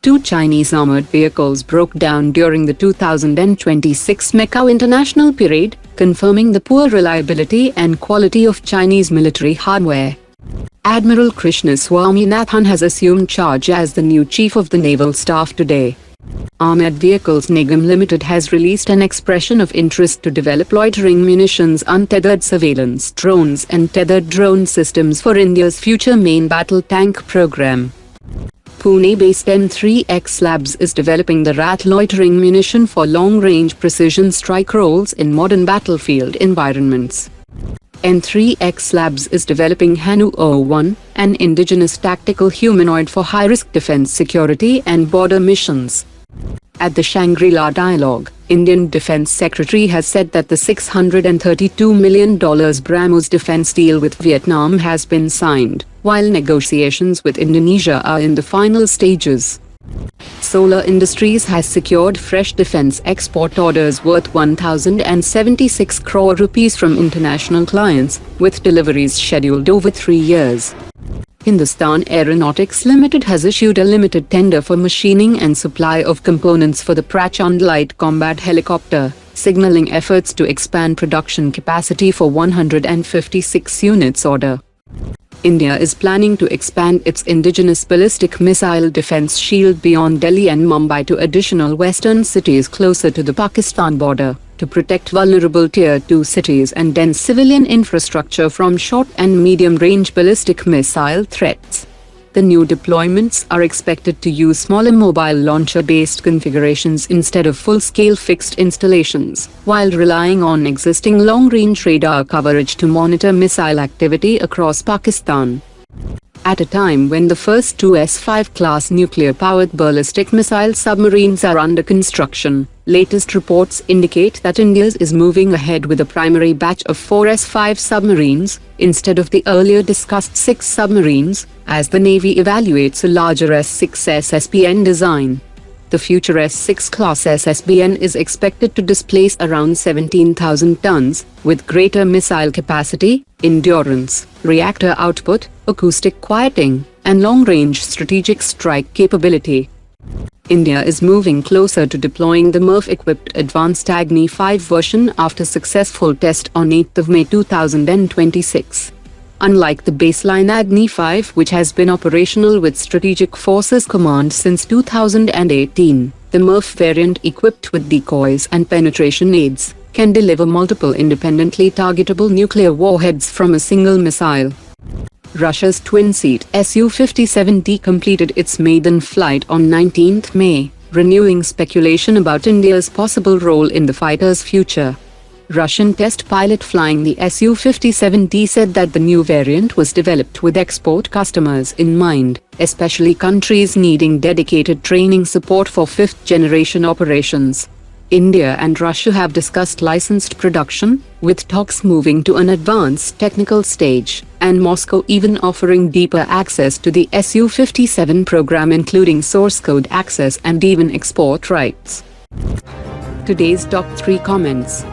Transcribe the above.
Two Chinese armored vehicles broke down during the 2026 Macao International Parade, confirming the poor reliability and quality of Chinese military hardware. Admiral Krishna Swaminathan has assumed charge as the new chief of the naval staff today. Armored Vehicles Nigam Limited has released an expression of interest to develop loitering munitions, untethered surveillance drones and tethered drone systems for India's future main battle tank program. Pune-based N3X Labs is developing the RAT loitering munition for long-range precision strike roles in modern battlefield environments. N3X Labs is developing HANU-01, an indigenous tactical humanoid for high-risk defense, security and border missions. At the Shangri-La Dialogue, Indian Defense Secretary has said that the $632 million Brahmos defense deal with Vietnam has been signed, while negotiations with Indonesia are in the final stages. Solar Industries has secured fresh defense export orders worth 1,076 crore rupees from international clients, with deliveries scheduled over 3 years. Hindustan Aeronautics Limited has issued a limited tender for machining and supply of components for the Prachand light combat helicopter, signaling efforts to expand production capacity for 156 units order. India is planning to expand its indigenous ballistic missile defense shield beyond Delhi and Mumbai to additional western cities closer to the Pakistan border, to protect vulnerable Tier 2 cities and dense civilian infrastructure from short and medium-range ballistic missile threats. The new deployments are expected to use smaller mobile launcher-based configurations instead of full-scale fixed installations, while relying on existing long-range radar coverage to monitor missile activity across Pakistan. At a time when the first two S-5 class nuclear-powered ballistic missile submarines are under construction, latest reports indicate that India is moving ahead with a primary batch of 4 S-5 submarines, instead of the earlier discussed 6 submarines, as the Navy evaluates a larger S-6 SSBN design. The future S-6 class SSBN is expected to displace around 17,000 tons, with greater missile capacity, endurance, reactor output, acoustic quieting, and long-range strategic strike capability. India is moving closer to deploying the MIRV-equipped advanced Agni-5 version after successful test on 8 May 2026. Unlike the baseline Agni-5, which has been operational with Strategic Forces Command since 2018, the MIRV variant, equipped with decoys and penetration aids, can deliver multiple independently targetable nuclear warheads from a single missile. Russia's twin-seat Su-57D completed its maiden flight on 19 May, renewing speculation about India's possible role in the fighter's future. Russian test pilot flying the Su-57D said that the new variant was developed with export customers in mind, especially countries needing dedicated training support for fifth-generation operations. India and Russia have discussed licensed production, with talks moving to an advanced technical stage, and Moscow even offering deeper access to the Su-57 program, including source code access and even export rights. Today's top 3 comments.